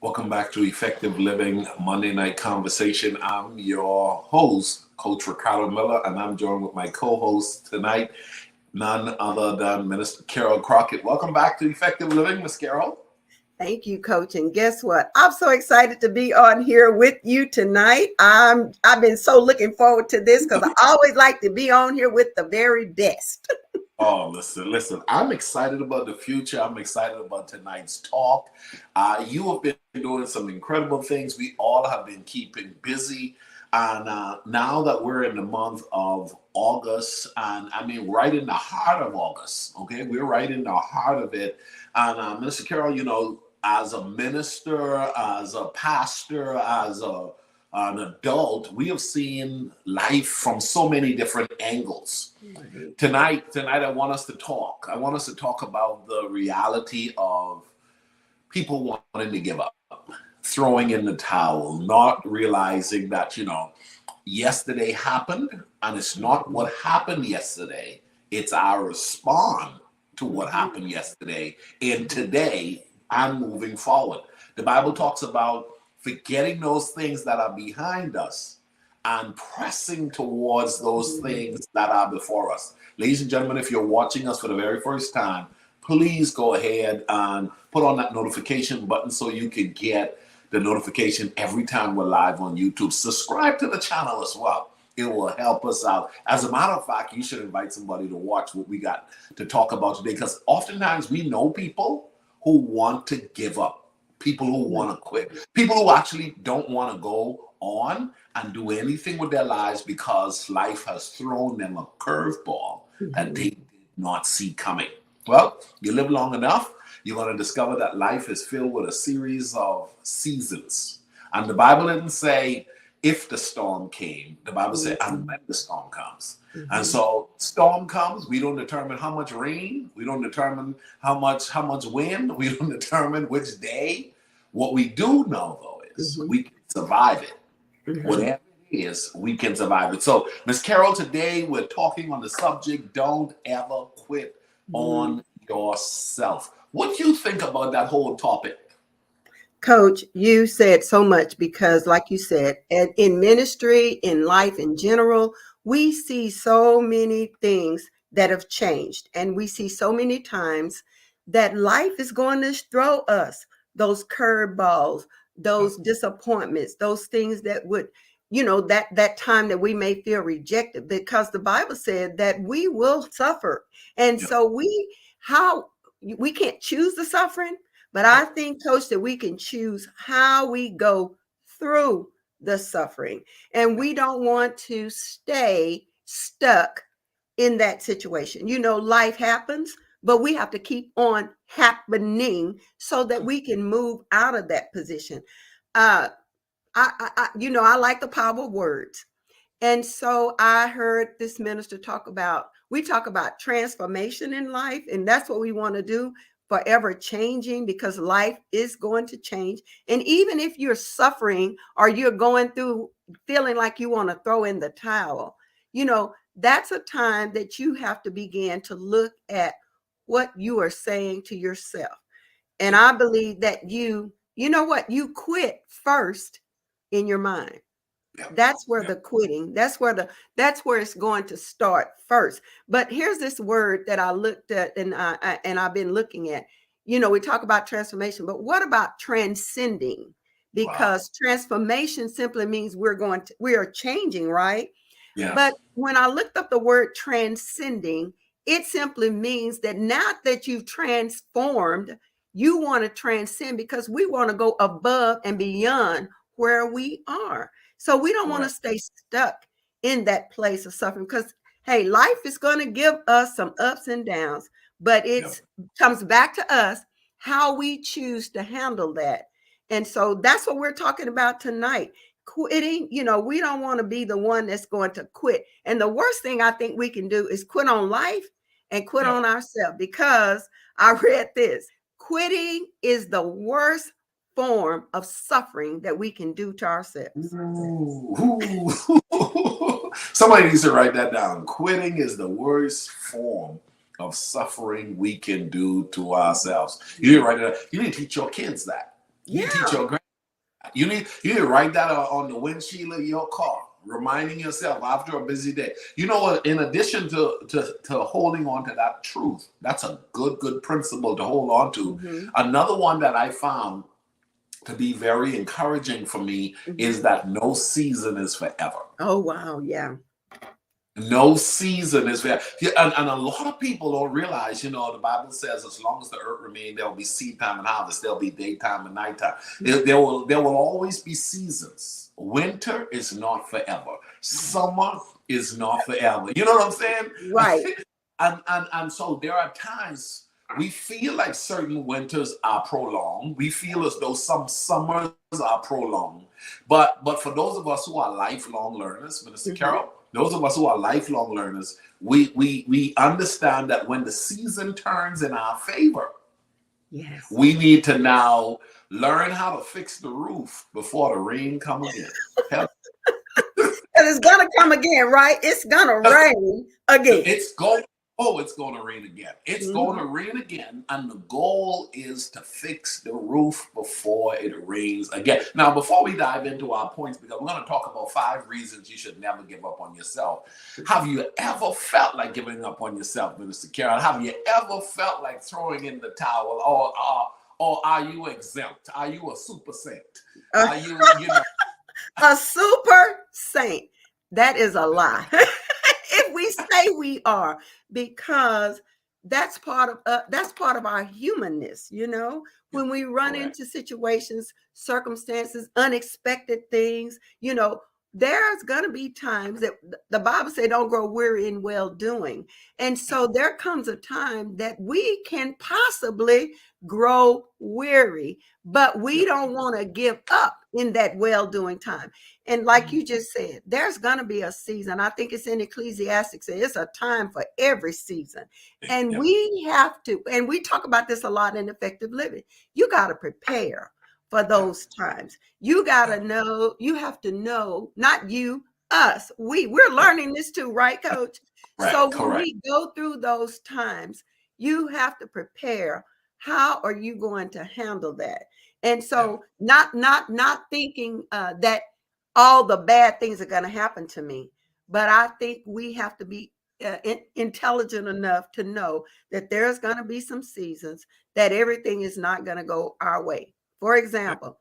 Welcome back to Effective Living Monday Night Conversation. I'm your host, Coach Ricardo Miller, and I'm joined with my co-host tonight, none other than Minister Carol Crockett. Welcome back to Effective Living, Miss Carol. Thank you, Coach. And guess what? I'm so excited to be on here with you tonight. I've been so looking forward to this because I always like to be on here with the very best. Oh, listen. I'm excited about the future. I'm excited about tonight's talk. You have been doing some incredible things. We all have been keeping busy. And now that we're in the month of August, and I mean, right in the heart of August, okay? We're right in the heart of it. And Minister Carol, as a minister, as a pastor, as an adult, we have seen life from so many different angles. Tonight, I want us to talk. I want us to talk about the reality of people wanting to give up, throwing in the towel, not realizing that, yesterday happened, and it's not what happened yesterday. It's our response to what happened yesterday and today and moving forward. The Bible talks about forgetting those things that are behind us and pressing towards those things that are before us. Ladies and gentlemen, if you're watching us for the very first time, please go ahead and put on that notification button so you can get the notification every time we're live on YouTube. Subscribe to the channel as well. It will help us out. As a matter of fact, you should invite somebody to watch what we got to talk about today, because oftentimes we know people who want to give up, people who want to quit, people who actually don't want to go on and do anything with their lives because life has thrown them a curveball that they did not see coming. Well, you live long enough, you're going to discover that life is filled with a series of seasons. And the Bible didn't say if the storm came. The Bible said, and when the storm comes. And so storm comes, we don't determine how much rain, we don't determine how much wind, we don't determine which day. What we do know, though, is we can survive it. Whatever it is, we can survive it. So, Miss Carol, today we're talking on the subject, don't ever quit on yourself. What do you think about that whole topic? Coach, you said so much because, like you said, in ministry, in life in general, we see so many things that have changed. And we see so many times that life is going to throw us those curveballs, those disappointments, those things that would, that time that we may feel rejected, because the Bible said that we will suffer. And so we can't choose the suffering, but I think, Coach, that we can choose how we go through the suffering. And we don't want to stay stuck in that situation. Life happens, but we have to keep on happening so that we can move out of that position. I like the power of words. And so I heard this minister we talk about transformation in life, and that's what we want to do, forever changing, because life is going to change. And even if you're suffering or you're going through feeling like you want to throw in the towel, that's a time that you have to begin to look at what you are saying to yourself. And I believe that you quit first in your mind. That's where the quitting, that's where it's going to start first. But here's this word that I looked at and I've been looking at. We talk about transformation, but what about transcending? Because transformation simply means we are changing, right? Yeah. But when I looked up the word transcending, it simply means that now that you've transformed, you want to transcend, because we want to go above and beyond where we are. So we don't want to stay stuck in that place of suffering, because, hey, life is going to give us some ups and downs, but it comes back to us how we choose to handle that. And so that's what we're talking about tonight. Quitting, we don't want to be the one that's going to quit. And the worst thing I think we can do is quit on life and quit on ourselves, because I read this. Quitting is the worst form of suffering that we can do to ourselves. Somebody needs to write that down. Quitting is the worst form of suffering we can do to ourselves. You need to write it down. You need to teach your kids that. Yeah. You teach your grand. You need to write that on the windshield of your car, reminding yourself after a busy day. You know what? In addition to holding on to that truth, that's a good principle to hold on to. Mm-hmm. Another one that I found to be very encouraging for me Mm-hmm. is that no season is forever. Oh, wow. Yeah. No season is fair. Yeah, and a lot of people don't realize, the Bible says as long as the earth remains, there will be seed time and harvest. There'll be daytime and nighttime. There will always be seasons. Winter is not forever. Summer is not forever. You know what I'm saying? Right. and so there are times we feel like certain winters are prolonged. We feel as though some summers are prolonged. But for those of us who are lifelong learners, Minister Carol, those of us who are lifelong learners, we understand that when the season turns in our favor, Yes. we need to now learn how to fix the roof before the rain comes again. And it's gonna come again, right? It's gonna rain again. It's going to rain again. It's going to rain again. And the goal is to fix the roof before it rains again. Now, before we dive into our points, because we're going to talk about 5 reasons you should never give up on yourself. Have you ever felt like giving up on yourself, Minister Carol? Have you ever felt like throwing in the towel? Or are you exempt? Are you a super saint? Are you a super saint? That is a lie. If we say we are, because that's part of our humanness, when we run into situations, circumstances, unexpected things, there's going to be times that the Bible says don't grow weary in well doing. And so there comes a time that we can possibly grow weary, but we don't want to give up in that well doing time. And like you just said, there's going to be a season. I think it's in Ecclesiastes. It's a time for every season. And we have to, and we talk about this a lot in effective living. You got to prepare for those times. You got to know, you have to know, not you, us. We're learning this too, right, Coach? Right, so correct. When we go through those times, you have to prepare. How are you going to handle that? And so not thinking that all the bad things are going to happen to me, but I think we have to be intelligent enough to know that there's going to be some seasons that everything is not going to go our way. For example,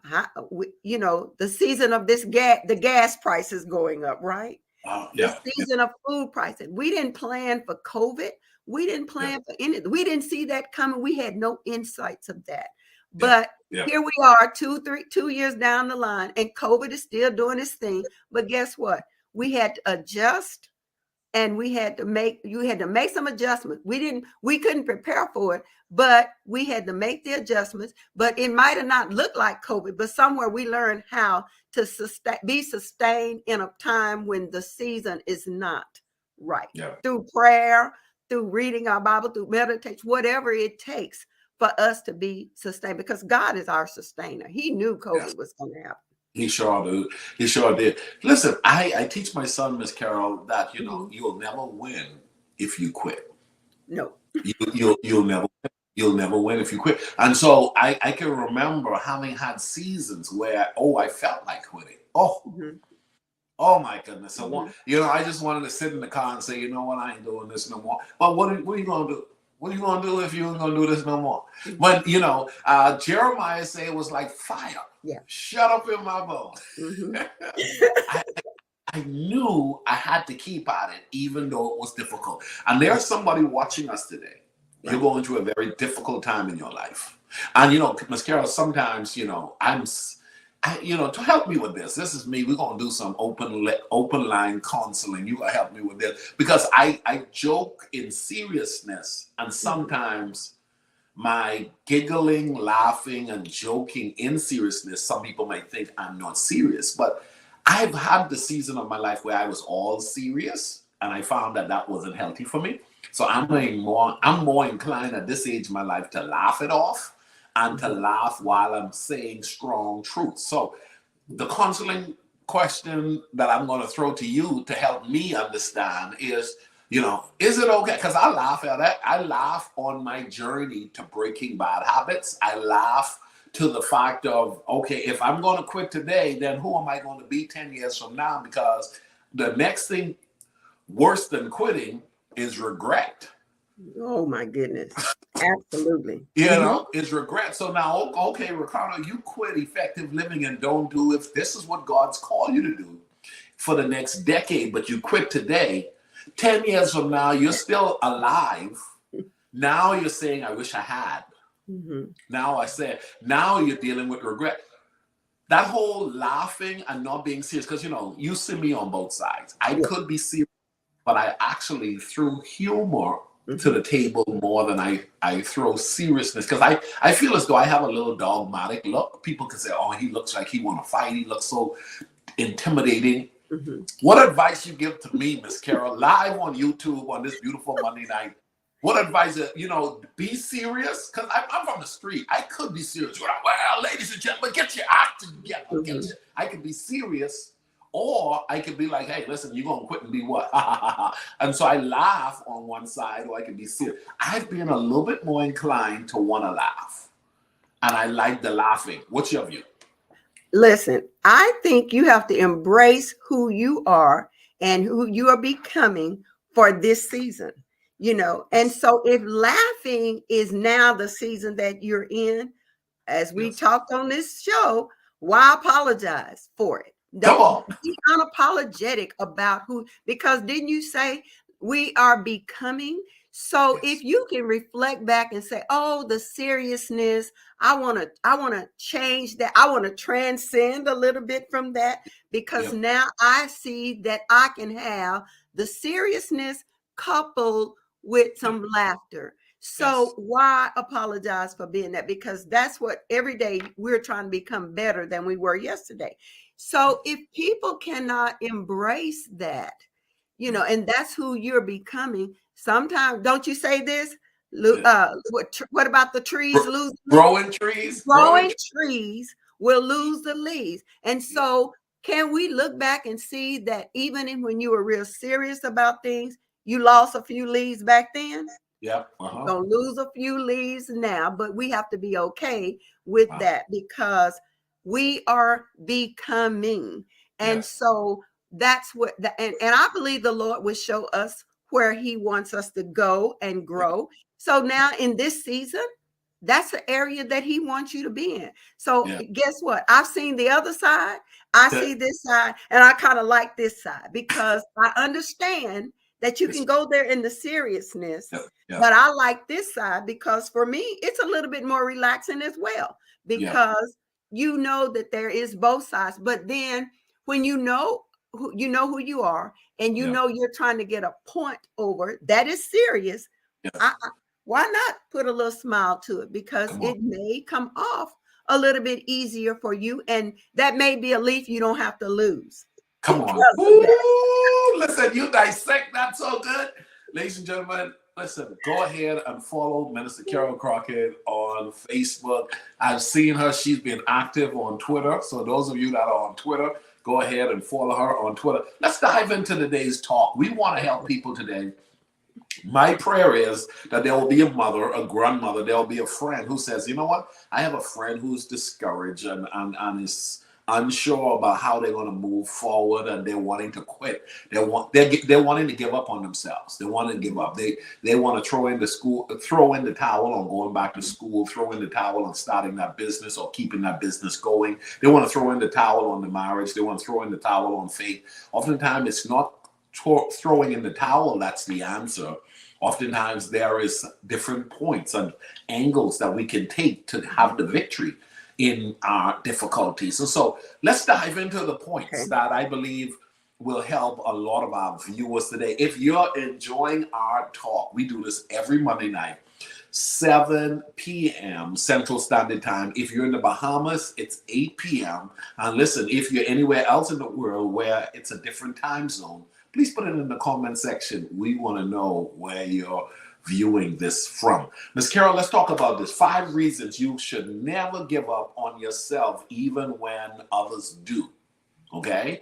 the season of the gas prices going up, right? The season of food prices. We didn't plan for COVID. We didn't plan for anything. We didn't see that coming. We had no insights of that. But here we are 2 years down the line, and COVID is still doing its thing. But guess what? We had to adjust, and you had to make some adjustments. We couldn't prepare for it, but we had to make the adjustments. But it might have not looked like COVID, but somewhere we learned how to be sustained in a time when the season is not right. Through prayer, through reading our Bible, through meditation, whatever it takes for us to be sustained, because God is our sustainer. He knew COVID was going to happen. He sure did. Listen, I teach my son, Miss Carol, that you'll never win if you quit. No, you'll never win if you quit. And so I can remember having had seasons where I felt like quitting. Oh my goodness! I just wanted to sit in the car and say, you know what, I ain't doing this no more. But what are you gonna do? What are you gonna do if you ain't gonna do this no more? But Jeremiah said it was like fire. Shut up in my bones. I knew I had to keep at it, even though it was difficult. And there's somebody watching us today. You're going through a very difficult time in your life. And Ms. Carol, sometimes, to help me with this is me. We're going to do some open line counseling. You got to help me with this, because I joke in seriousness, and sometimes my giggling, laughing, and joking in seriousness, some people might think I'm not serious, but I've had the season of my life where I was all serious, and I found that wasn't healthy for me. So I'm more inclined at this age of my life to laugh it off, and to laugh while I'm saying strong truth. So the counseling question that I'm going to throw to you to help me understand is, is it okay? Because I laugh at that. I laugh on my journey to breaking bad habits. I laugh to the fact of, okay, if I'm going to quit today, then who am I going to be 10 years from now? Because the next thing worse than quitting is regret. Oh my goodness. Absolutely. You know, is regret. So now, okay, Ricardo, you quit effective living and don't do, if this is what God's called you to do for the next decade, but you quit today, 10 years from now, you're still alive. Now you're saying, I wish I had. Now you're dealing with regret. That whole laughing and not being serious, because, you know, you see me on both sides. I could be serious, but I actually threw humor to the table more than I throw seriousness, because I feel as though I have a little dogmatic look. People can say, oh, he looks like he want to fight. He looks so intimidating. What advice you give to me, Miss Carol, live on YouTube on this beautiful Monday night? What advice, you know, be serious? Because I'm from the street. I could be serious. Well, ladies and gentlemen, get your act together. I could be serious, or I could be like, hey, listen, you're going to quit and be what? And so I laugh on one side, or I could be serious. I've been a little bit more inclined to want to laugh. And I like the laughing. What's your view? Listen, I think you have to embrace who you are and who you are becoming for this season. You know, and so if laughing is now the season that you're in, as we talked on this show, why apologize for it? Don't be unapologetic about who, because didn't you say we are becoming? So if you can reflect back and say, oh, the seriousness, I want to change that. I want to transcend a little bit from that, because now I see that I can have the seriousness coupled with some laughter. So why apologize for being that? Because that's what every day we're trying to become better than we were yesterday. So if people cannot embrace that, you know, and that's who you're becoming. Sometimes, don't you say this? What about the trees losing? Growing trees? Growing trees will lose the leaves. And so can we look back and see that even when you were real serious about things, you lost a few leaves back then? Yeah. You're gonna lose a few leaves now, but we have to be okay with that, because we are becoming. And so that's what and I believe the Lord will show us where he wants us to go and grow. So now in this season, that's the area that he wants you to be in. So guess what? I've seen the other side. I see this side, and I kind of like this side, because I understand that you can go there in the seriousness, but I like this side, because for me, it's a little bit more relaxing as well, because you know that there is both sides. But then when you know who you are, and you know you're trying to get a point over that is serious, why not put a little smile to it? Because it may come off a little bit easier for you, and that may be a leaf you don't have to lose. Come on. Ooh, listen, you dissect that so good. Ladies and gentlemen, listen, go ahead and follow Minister Carol Crockett on Facebook. I've seen her. She's been active on Twitter. So those of you that are on Twitter, go ahead and follow her on Twitter. Let's dive into today's talk. We want to help people today. My prayer is that there will be a mother, a grandmother, there will be a friend who says, you know what? I have a friend who's discouraged and is unsure about how they're going to move forward, and they're wanting to quit. They're wanting to give up on themselves. They want to give up. They want to throw in the towel on going back to school, throw in the towel on starting that business or keeping that business going. They want to throw in the towel on the marriage. They want to throw in the towel on faith. Oftentimes, it's not throwing in the towel that's the answer. Oftentimes there is different points and angles that we can take to have the victory in our difficulties. And so let's dive into the points that I believe will help a lot of our viewers today. If you're enjoying our talk, we do this every Monday night, 7 p.m. Central Standard Time. If you're in the Bahamas, it's 8 p.m. And listen, if you're anywhere else in the world where it's a different time zone, please put it in the comment section. We want to know where you're viewing this from. Ms. Carol, let's talk about this. 5 reasons you should never give up on yourself, even when others do. Okay?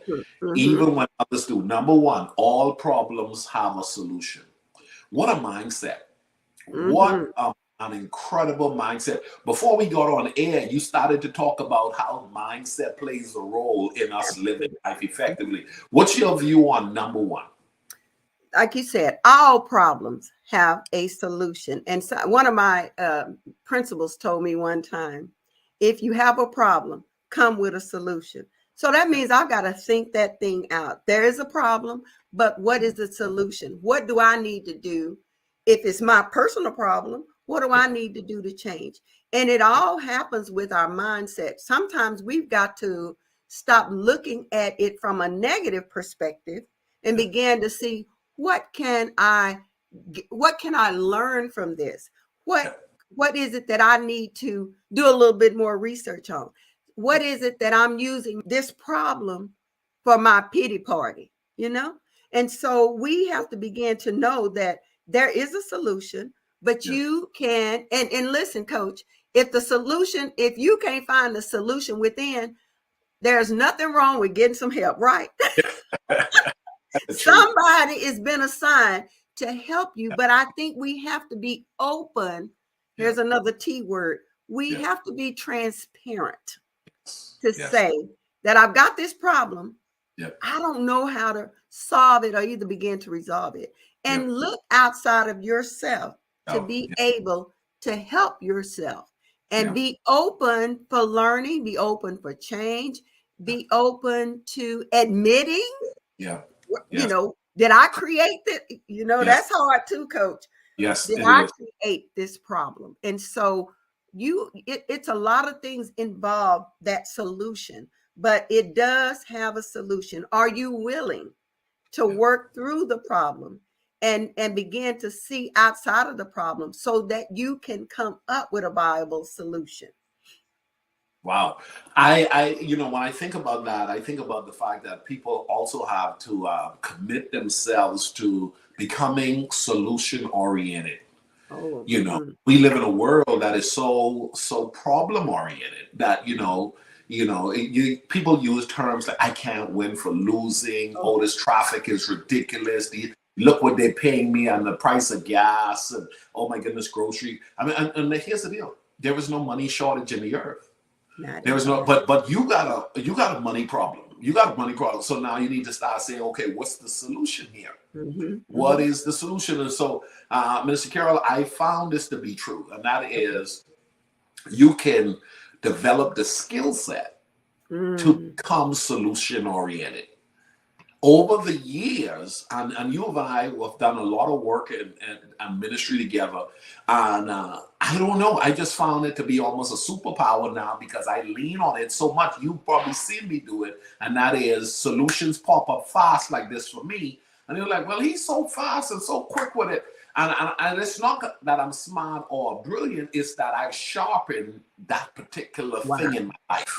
Even when others do. Number 1, all problems have a solution. What a mindset. What a an incredible mindset. Before we got on air, you started to talk about how mindset plays a role in us living life effectively. What's your view on number one? Like you said, all problems have a solution. And so one of my principals told me one time, if you have a problem, come with a solution. So that means I've got to think that thing out. There is a problem, but what is the solution? What do I need to do? If it's my personal problem, what do I need to do to change? And it all happens with our mindset. Sometimes we've got to stop looking at it from a negative perspective and begin to see, what can I learn from this? What is it that I need to do a little bit more research on? What is it that I'm using this problem for my pity party, And so we have to begin to know that there is a solution, but you can, and listen, coach, if you can't find the solution within, there's nothing wrong with getting some help, right? Somebody has been assigned to help you, but I think we have to be open. Here's another T word. We have to be transparent to say that I've got this problem. I don't know how to solve it or either begin to resolve it. And look outside of yourself to be able to help yourself and be open for learning, be open for change, be open to admitting. Did I create it? That's hard too, coach. Yes. Did I create this problem? And so it's a lot of things involved that solution, but it does have a solution. Are you willing to work through the problem and begin to see outside of the problem so that you can come up with a viable solution? Wow. I when I think about that, I think about the fact that people also have to commit themselves to becoming solution oriented. Oh, we live in a world that is so problem oriented that, people use terms like, I can't win for losing. Oh, this traffic is ridiculous. Look what they're paying me on the price of gas. And oh my goodness, grocery. I mean, and here's the deal. There is no money shortage in the earth. There is no, but you got a money problem. You got a money problem. So now you need to start saying, okay, what's the solution here? What is the solution? And so, Minister Carol, I found this to be true, and that is, you can develop the skill set to become solution oriented. Over the years, and you and I have done a lot of work and ministry together, and I don't know, I just found it to be almost a superpower now because I lean on it so much. You've probably seen me do it, and that is, solutions pop up fast like this for me, and you're like, well, he's so fast and so quick with it. And it's not that I'm smart or brilliant, it's that I sharpen that particular thing in my life.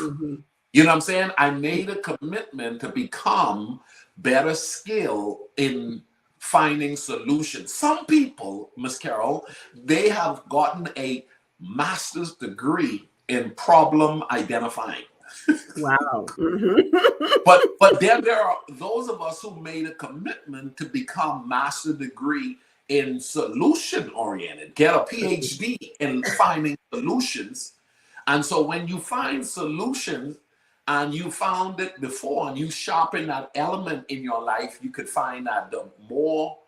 You know what I'm saying? I made a commitment to become better skill in finding solutions. Some people, Miss Carol, they have gotten a master's degree in problem identifying. Wow. But then there are those of us who made a commitment to become master degree in solution oriented, get a PhD in finding solutions. And so when you find solutions, and you found it before, and you sharpen that element in your life, you could find that the more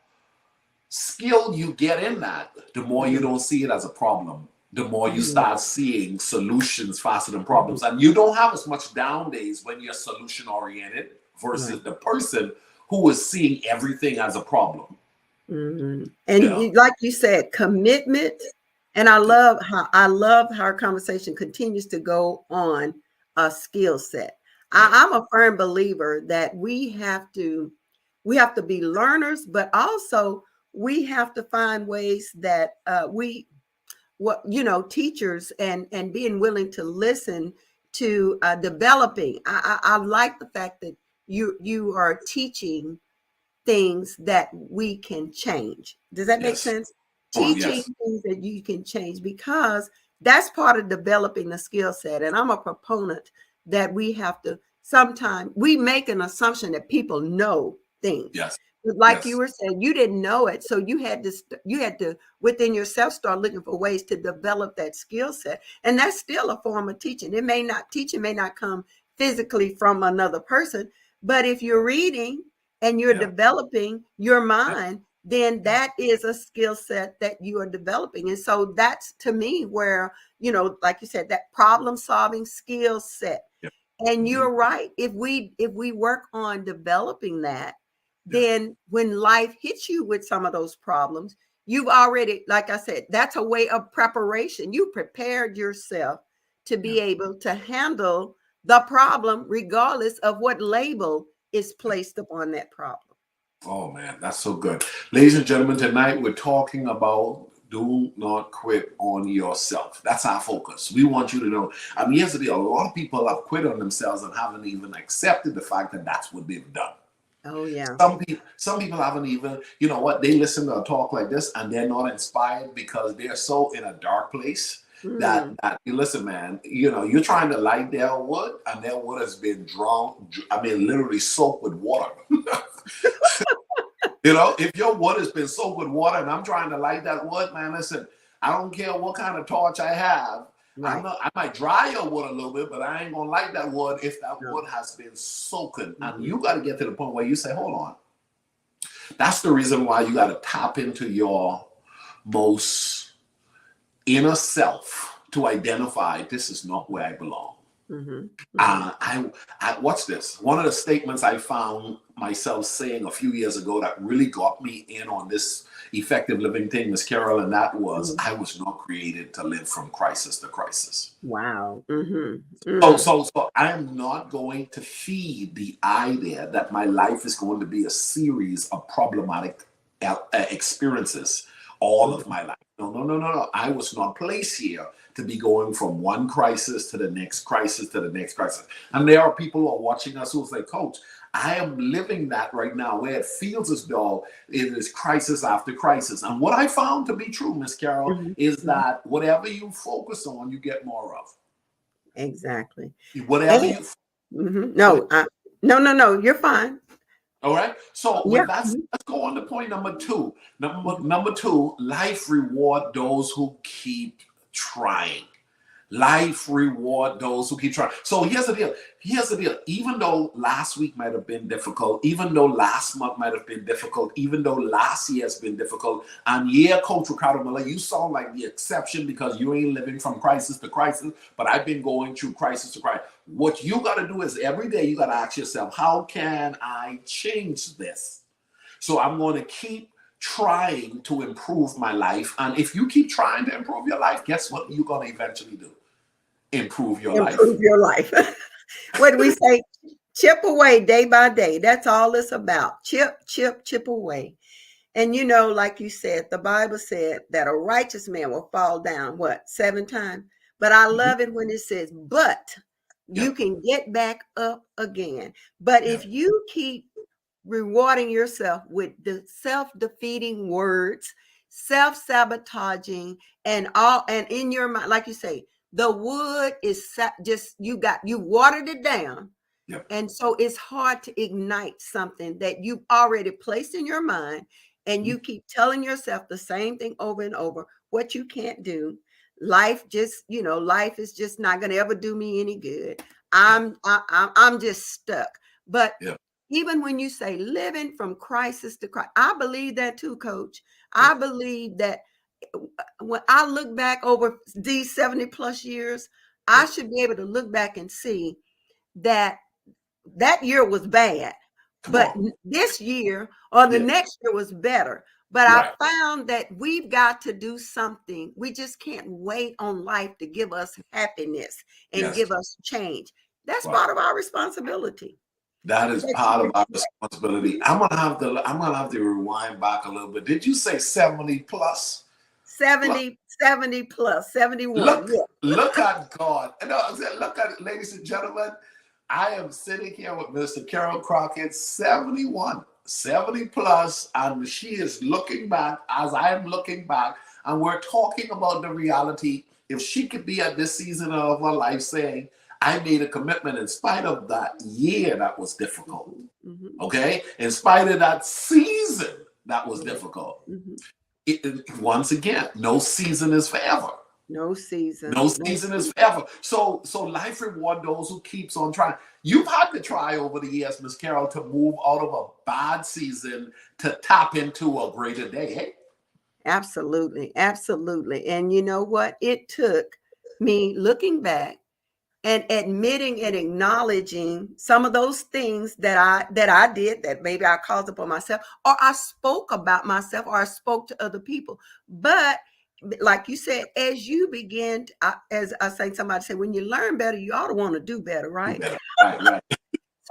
skill you get in that, the more you don't see it as a problem, the more you start seeing solutions faster than problems. And you don't have as much down days when you're solution oriented versus the person who is seeing everything as a problem. And like you said, commitment. And I love how our conversation continues to go on a skill set. I'm a firm believer that we have to be learners, but also we have to find ways that teachers and being willing to listen to developing. I like the fact that you are teaching things that we can change. Does that make sense? Teaching things that you can change, because that's part of developing the skill set. And I'm a proponent that we have to, sometimes we make an assumption that people know things. like you Yes. were saying, you didn't know it, so you had to within yourself start looking for ways to develop that skill set, and that's still a form of teaching. Teaching may not come physically from another person, but if you're reading and you're Yeah. developing your Yeah. mind, then Yeah. that is a skill set that you are developing. And so that's to me where, like you said, that problem solving skill set. Yeah. And Mhm. you're right. If we work on developing that, Yeah. then when life hits you with some of those problems, you've already, like I said, that's a way of preparation. You prepared yourself to Yeah. be able to handle the problem, regardless of what label is placed upon that problem. Oh man, that's so good. Ladies and gentlemen, tonight we're talking about do not quit on yourself. That's our focus. We want you to know. I mean, here's the deal. A lot of people have quit on themselves and haven't even accepted the fact that that's what they've done. Oh yeah. Some people haven't even, you know what, they listen to a talk like this and they're not inspired because they're so in a dark place Mm. that you listen, man, you're trying to light their wood and their wood has been literally soaked with water. If your wood has been soaked with water and I'm trying to light that wood, man, listen, I don't care what kind of torch I have. Right. I might dry your wood a little bit, but I ain't gonna light that wood if that No. wood has been soaking. And Mhm. you got to get to the point where you say, hold on. That's the reason why you got to tap into your most inner self to identify this is not where I belong. Mhm. Mhm. I watch this. One of the statements I found myself saying a few years ago that really got me in on this effective living thing, Miss Carol, and that was Mhm. I was not created to live from crisis to crisis. Wow. Mhm. So, Mm. so, so I'm not going to feed the idea that my life is going to be a series of problematic experiences all of Mhm. my life. No, no, no, no, no. I was not placed here to be going from one crisis to the next crisis to the next crisis. And there are people who are watching us who say, Coach, I am living that right now where it feels as though it is crisis after crisis. And what I found to be true, Miss Carol, Mhm. is Mhm. that whatever you focus on, you get more of. Exactly. Whatever And you mhm. go ahead. No, no, you're fine. All right. So Yeah. with that, Mhm. let's go on to point number two. Mhm. Number two, life reward those who keep trying. Life reward those who keep trying. So here's the deal. Here's the deal. Even though last week might have been difficult, even though last month might have been difficult, even though last year has been difficult, and yeah, Coach Ricardo Miller, you sound like the exception because you ain't living from crisis to crisis, but I've been going through crisis to crisis. What you got to do is every day you got to ask yourself, how can I change this? So I'm going to keep trying to improve my life. And if you keep trying to improve your life, guess what you're going to eventually do? Improve your life. Improve your life. What do we say? Chip away day by day. That's all it's about. Chip, chip, chip away. And like you said, the Bible said that a righteous man will fall down, what, 7 times? But I Mhm. love it when it says, but Yeah, you can get back up again. But yeah, if you keep rewarding yourself with the self-defeating words, self-sabotaging, and in your mind, like you say, the wood is just you watered it down, yeah, and so it's hard to ignite something that you've already placed in your mind, and mhm, you keep telling yourself the same thing over and over, what you can't do. Life is just not going to ever do me any good. yeah, I'm just stuck. But yeah, even when you say living from crisis to crisis, I believe that too, Coach. yeah, I believe that when I look back over these 70 plus years, yeah. I should be able to look back and see that that year was bad, Come but on. this year or the Yeah, next year was better. But I right. found that we've got to do something. We just can't wait on life to give us happiness and Yes, give us change. That's right. part of our responsibility. That is That you part of were our responsibility. Mhm. I'm gonna have to rewind back a little bit. Did you say 70 plus? Look, 70 plus, 71. look, Yeah. look at God. No, I said, look at it, ladies and gentlemen. I am sitting here with Mr. Carol Crockett, 71, 70 plus, and she is looking back as I am looking back, and we're talking about the reality. If she could be at this season of her life saying, I made a commitment in spite of that year that was difficult. Mhm, mhm, Okay, in spite of that season season that was difficult. Mhm. Once again, no season is forever. No season. No No season is season. forever. So life reward those who keeps on trying. You've had to try over the years, Miss Carol, to move out of a bad season to tap into a greater day. Eh? Absolutely. Absolutely. And you know what? It took me looking back and admitting and acknowledging some of those things that I did that maybe I caused upon myself, or I spoke about myself, or I spoke to other people. But like you said, as you begin, as I say, somebody said, when you learn better, you ought to want to do better, Do right? better. Right.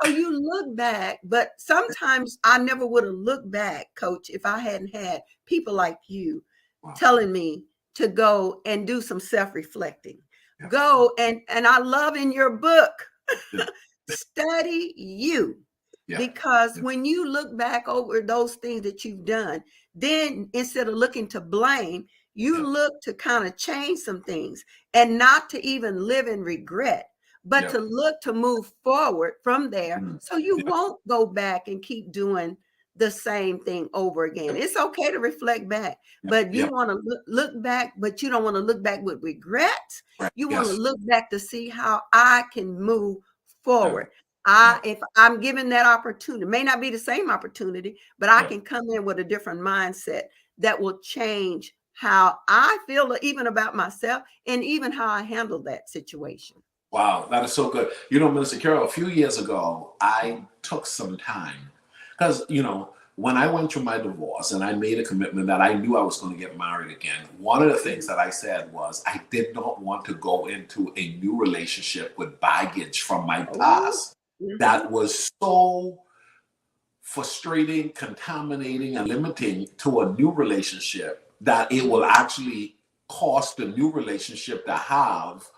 So you look back, but sometimes I never would have looked back, Coach, if I hadn't had people like you Wow. telling me to go and do some self-reflecting. Yeah. Go and I love in your book, Yeah. study you. Yeah. Because Yeah. when you look back over those things that you've done, then instead of looking to blame, you Yeah. look to kind of change some things and not to even live in regret, but Yeah. to look to move forward from there so you Yeah. won't go back and keep doing the same thing over again. It's okay to reflect back, but you Yeah. want to look back, but you don't want to look back with regret. Right. You want to Yes. look back to see how I can move Yeah. forward. Yeah. If I'm given that opportunity, it may not be the same opportunity, but I Yeah. can come in with a different mindset that will change how I feel even about myself and even how I handle that situation. Wow, that is so good. You know, Minister Carol, a few years ago, I took some time because, when I went through my divorce and I made a commitment that I knew I was going to get married again, one of the things that I said was I did not want to go into a new relationship with baggage from my Oh, past mhm. that was so frustrating, contaminating, and limiting to a new relationship that it will actually cost the new relationship to have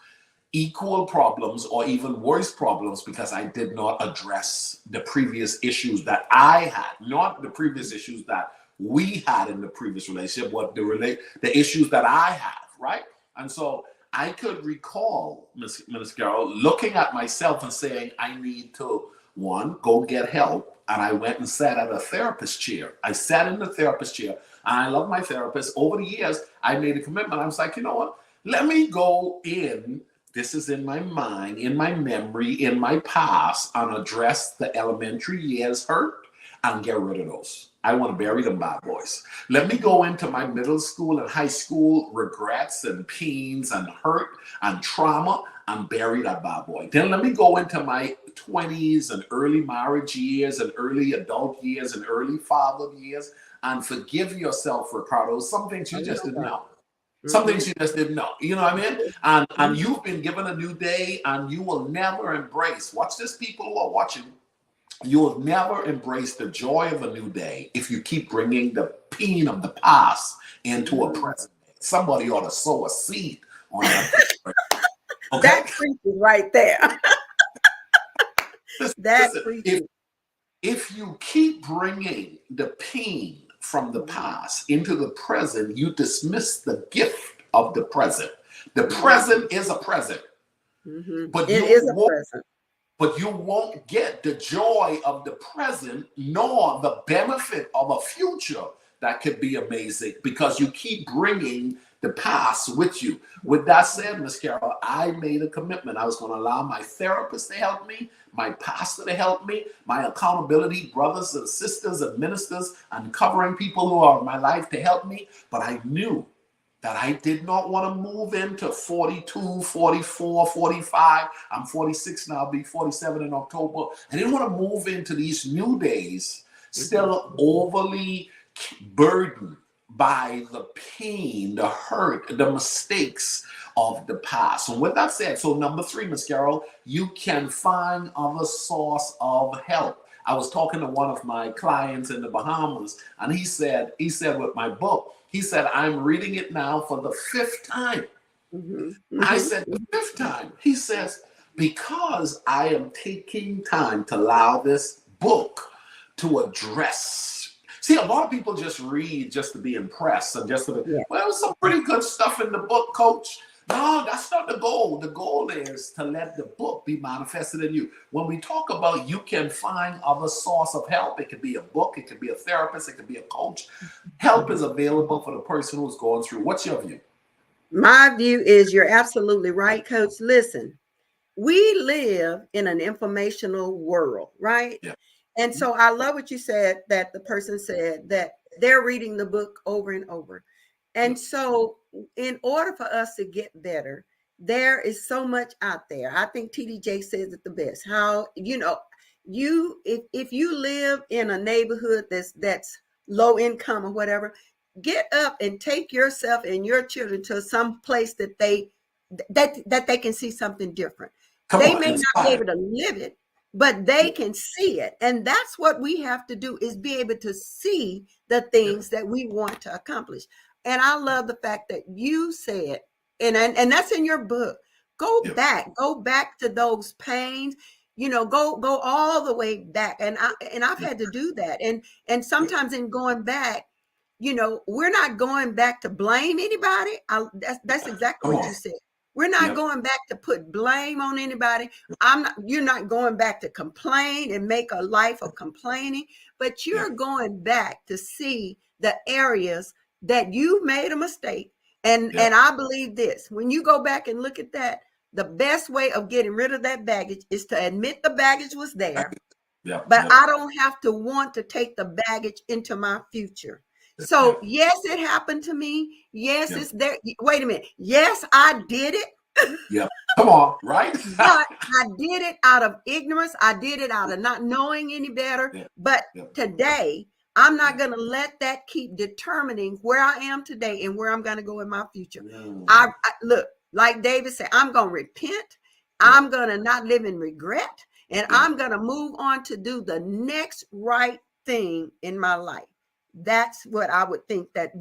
equal problems or even worse problems because I did not address the previous issues that I had, not the previous issues that we had in the previous relationship, but the issues that I have, right? And so I could recall, Miss Carol, looking at myself and saying, I need to, one, go get help. And I went and sat at a therapist chair. I sat in the therapist chair, and I love my therapist. Over the years, I made a commitment. I was like, you know what? Let me go in. This is in my mind, in my memory, in my past, and address the elementary years hurt and get rid of those. I want to bury them bad boys. Let me go into my middle school and high school regrets and pains and hurt and trauma and bury that bad boy. Then let me go into my 20s and early marriage years and early adult years and early fatherhood years and forgive yourself, Ricardo. Some things I you just love didn't that. know. Some things Mhm. you just didn't know. You know what I mean? And Mhm. you've been given a new day and you will never embrace. Watch this, people who are watching. You will never embrace the joy of a new day if you keep bringing the pain of the past into a present day. Somebody ought to sow a seed on that thing. Right? Okay? That preaches right there. Listen, That listen. preaches. If you keep bringing the pain from the past into the present, you dismiss the gift of the present. The present is a present, Mhm. but It you is a won't present. but you won't get the joy of the present nor the benefit of a future that could be amazing because you keep bringing the past with you. With that said, Miss Carol, I made a commitment. I was going to allow my therapist to help me, my pastor to help me, my accountability brothers and sisters and ministers and covering people who are in my life to help me. But I knew that I did not want to move into 42, 44, 45. I'm 46 now, I'll be 47 in October. I didn't want to move into these new days still overly burdened by the pain, the hurt, the mistakes of the past. And with that said, so number 3, Miss Carol, you can find other source of help. I was talking to one of my clients in the Bahamas, and he said with my book, he said, I'm reading it now for the 5th time. Mhm. I Mhm. said, the 5th time. He says, because I am taking time to allow this book to address. See, a lot of people just read just to be impressed and just to be, Yeah. well, there's some pretty good stuff in the book, coach. No, that's not the goal. The goal is to let the book be manifested in you. When we talk about you can find other source of help, it could be a book, it could be a therapist, it could be a coach. Help is available for the person who's going through. What's your view? My view is you're absolutely right, Coach. Listen, we live in an informational world, right? Yeah. And so I love what you said, that the person said that they're reading the book over and over. Yeah. And so in order for us to get better, there is so much out there. I think TDJ says it the best. How, you if you live in a neighborhood that's low income or whatever, get up and take yourself and your children to some place that they can see something different. Come They on, may not be inspire. able to live it, but they can see it. And that's what we have to do, is be able to see the Yeah. things that we want to accomplish. And I love the fact that you said, and that's in your book, Yeah. go back to those pains, go all the way back. And I've Yeah. had to do that. And Yeah. sometimes in going back, we're not going back to blame anybody. That's exactly Come what on. you said. We're not Yeah. going back to put blame on anybody. You're not going back to complain and make a life of complaining, but Yeah. you're going back to see the areas that you made a mistake. And Yeah. I believe this, when you go back and look at that, the best way of getting rid of that baggage is to admit the baggage was there, Yeah. but Yeah. I don't have to want to take the baggage into my future. Yeah. So yes, it happened to me. Yes, Yeah. it's there. Wait a minute. Yes, I did it, Yeah. Come on, right? but I did it out of ignorance. I did it out of not knowing any better. Yeah. But Yeah. today, I'm not going to let that keep determining where I am today and where I'm going to go in my future. Mm. Look, like David said, I'm going to repent. Yeah. I'm going to not live in regret, and Yeah. I'm going to move on to do the next right thing in my life. That's what I would think, that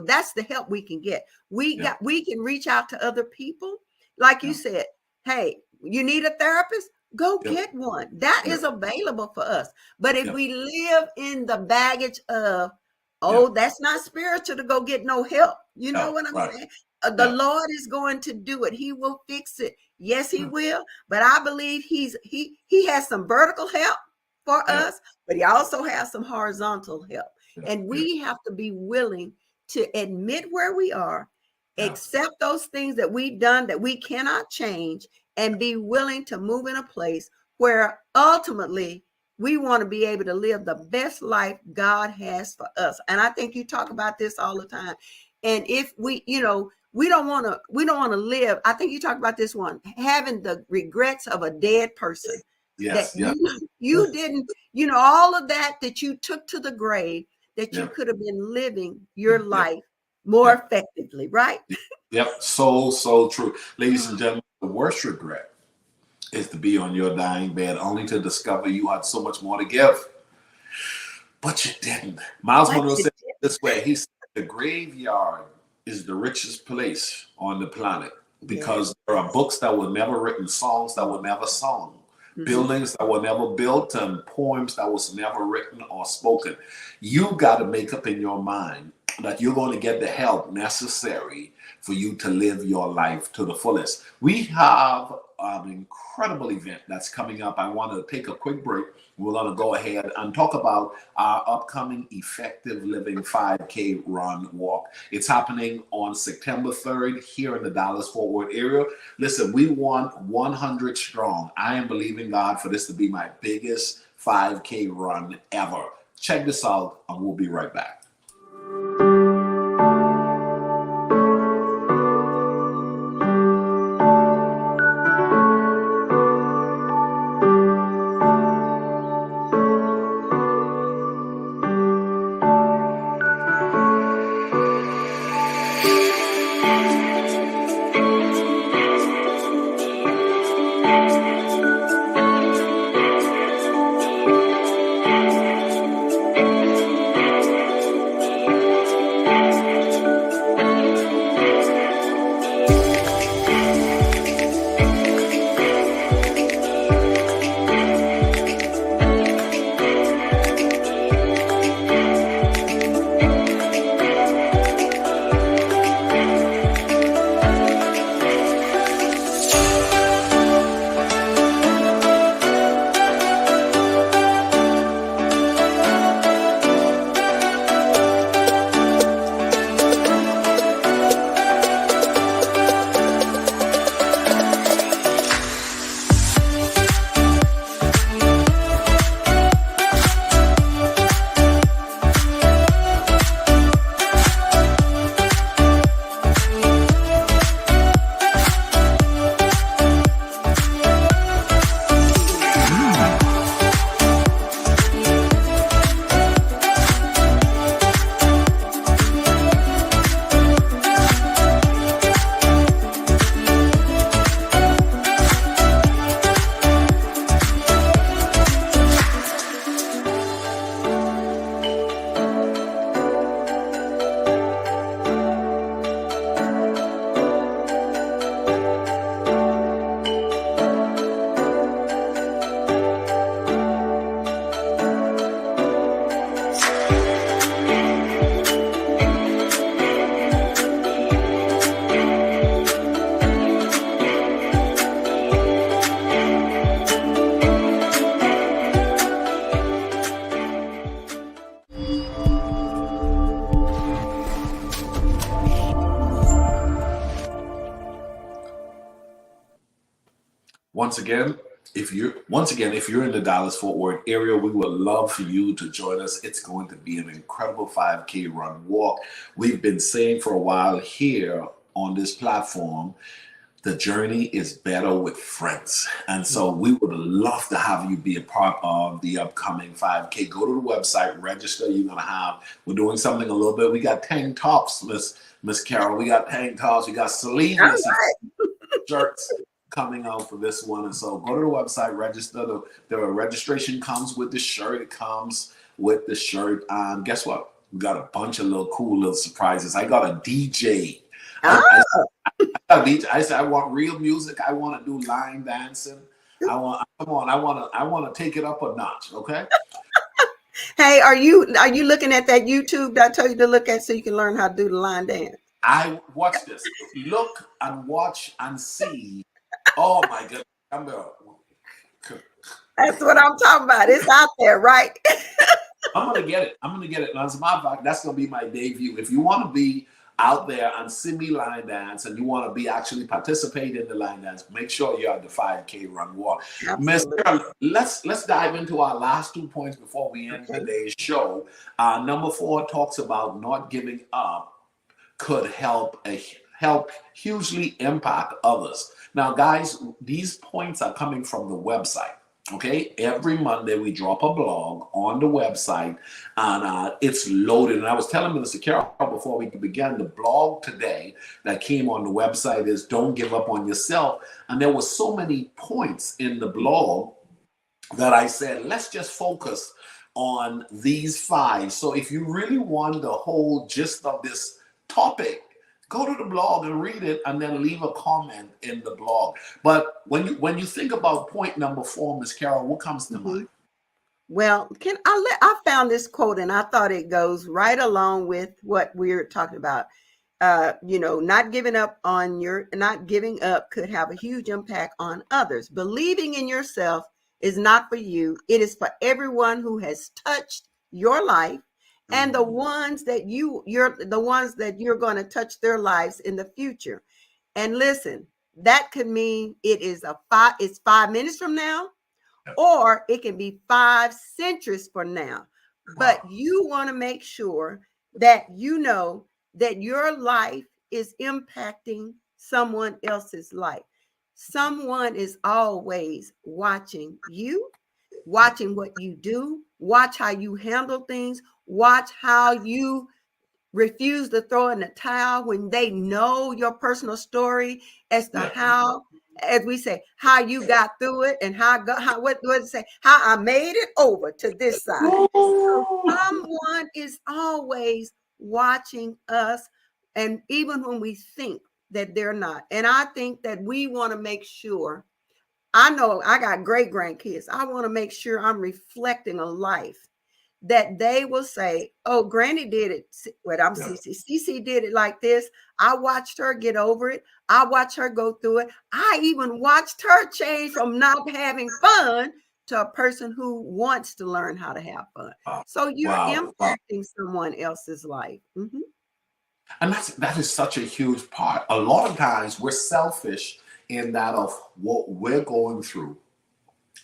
that's the help we can get. Yeah. We can reach out to other people. Like you Yeah. said, hey, you need a therapist? Go Yeah. get one. That Yeah. is available for us. But if Yeah. we live in the baggage of, Yeah. oh, that's not spiritual to go get no help. You know Yeah. what I'm Right. saying? The Yeah. Lord is going to do it. He will fix it. Yes, he Yeah. will. But I believe he has some vertical help for Yeah. us, but he also has some horizontal help. Yeah. And Yeah. we have to be willing to admit where we are, Yeah. accept those things that we've done that we cannot change, and be willing to move in a place where ultimately we want to be able to live the best life God has for us. And I think you talk about this all the time. And if we don't want to live. I think you talk about this one, having the regrets of a dead person, that Yes. Yeah. you didn't, all of that you took to the grave, that you Yeah. could have been living your Yeah. life more Yeah. effectively, right? Yep. So true. Ladies and gentlemen, the worst regret is to be on your dying bed only to discover you had so much more to give, but you didn't. Miles What Monroe you said it this way. He said, the graveyard is the richest place on the planet did. because there are books that were never written, songs that were never sung, buildings that were never built, and poems that was never written or spoken. You got to make up in your mind that you're going to get the help necessary for you to live your life to the fullest. We have an incredible event that's coming up. I want to take a quick break. We're going to go ahead and talk about our upcoming Effective Living 5K Run Walk. It's happening on September 3rd here in the Dallas-Fort Worth area. Listen, we want 100 strong. I am believing God for this to be my biggest 5K run ever. Check this out, and we'll be right back. Once again, if you're in the Dallas-Fort Worth area, we would love for you to join us. It's going to be an incredible 5K run walk. We've been saying for a while here on this platform, the journey is better with friends. And so we would love to have you be a part of the upcoming 5K. Go to the website, register. We're doing something a little bit. We got tank tops, Miss Carol. We got tank tops. We got sleeveless shirts coming out for this one. And so go to the website, register. The registration comes with the shirt. It comes with the shirt. And guess what? We got a bunch of cool little surprises. I got a DJ. I said I want real music. I want to do line dancing. I want to take it up a notch. Okay. Hey, are you looking at that YouTube that I told you to look at so you can learn how to do the line dance? I watch this. Look and watch and see. Oh my goodness. That's what I'm talking about. It's out there, right? I'm gonna get it. And as a matter of fact, that's gonna be my debut. If you want to be out there and see me line dance, and you want to be actually participate in the line dance, make sure you're at the 5K run walk. Miss Carol, let's dive into our last 2 points before we end today's show. Number 4 talks about not giving up could help hugely impact others. Now, guys, these points are coming from the website. Okay, every Monday we drop a blog on the website, and it's loaded. And I was telling Minister Carol before we began, the blog today that came on the website is "Don't Give Up on Yourself." And there were so many points in the blog that I said, let's just focus on these 5. So if you really want the whole gist of this topic, go to the blog and read it, and then leave a comment in the blog. But when you think about point number 4, Miss Carol, what comes to mind? Well, I found this quote, and I thought it goes right along with what we're talking about. Not giving up could have a huge impact on others. Believing in yourself is not for you. It is for everyone who has touched your life, and the ones that you're going to touch their lives in the future. And listen, that could mean it's 5 minutes from now, or it can be 5 centuries from now. But you want to make sure that you know that your life is impacting someone else's life. Someone is always watching you, watching what you do, watch how you handle things, watch how you refuse to throw in the towel when they know your personal story as to how, as we say, how you got through it, and what it say, how I made it over to this side. So someone is always watching us, and even when we think that they're not. And I think that we want to make sure, I know I got great grandkids. I want to make sure I'm reflecting a life that they will say, oh, Granny did it. Well, I'm Cece. Cece did it like this. I watched her get over it. I watched her go through it. I even watched her change from not having fun to a person who wants to learn how to have fun. So you're impacting someone else's life. Mm-hmm. And that is such a huge part. A lot of times we're selfish in that of what we're going through,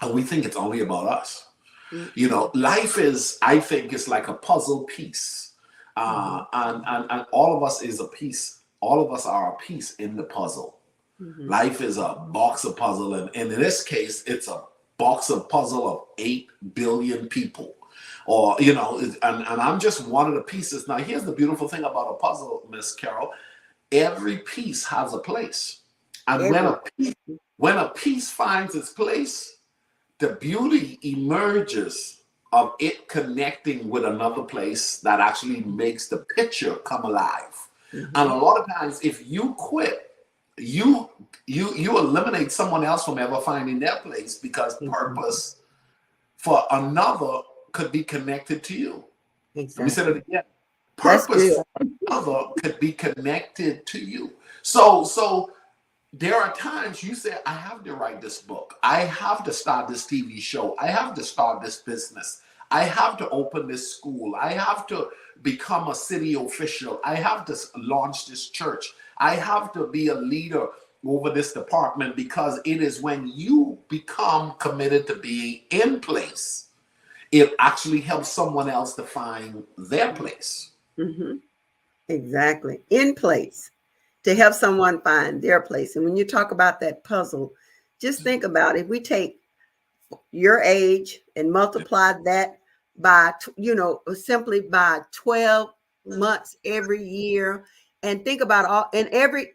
and we think it's only about us. Life is, I think, is like a puzzle piece, and all of us is a piece. All of us are a piece in the puzzle. Life is a box of puzzle, and in this case, it's a box of puzzle of 8 billion people. And I'm just one of the pieces. Now, here's the beautiful thing about a puzzle, Miss Carol. Every piece has a place, and when a piece finds its place, the beauty emerges of it connecting with another place that actually makes the picture come alive. And a lot of times, if you quit, you eliminate someone else from ever finding their place, because purpose for another could be connected to you. Let me say that again. Purpose for another could be connected to you. So there are times you say, I have to write this book. I have to start this TV show. I have to start this business. I have to open this school. I have to become a city official. I have to launch this church. I have to be a leader over this department because it is when you become committed to being in place, it actually helps someone else to find their place. Mm-hmm. Exactly. In place to help someone find their place. And when you talk about that puzzle, just think about if we take your age and multiply that by, simply by 12 months every year, and think about all, and every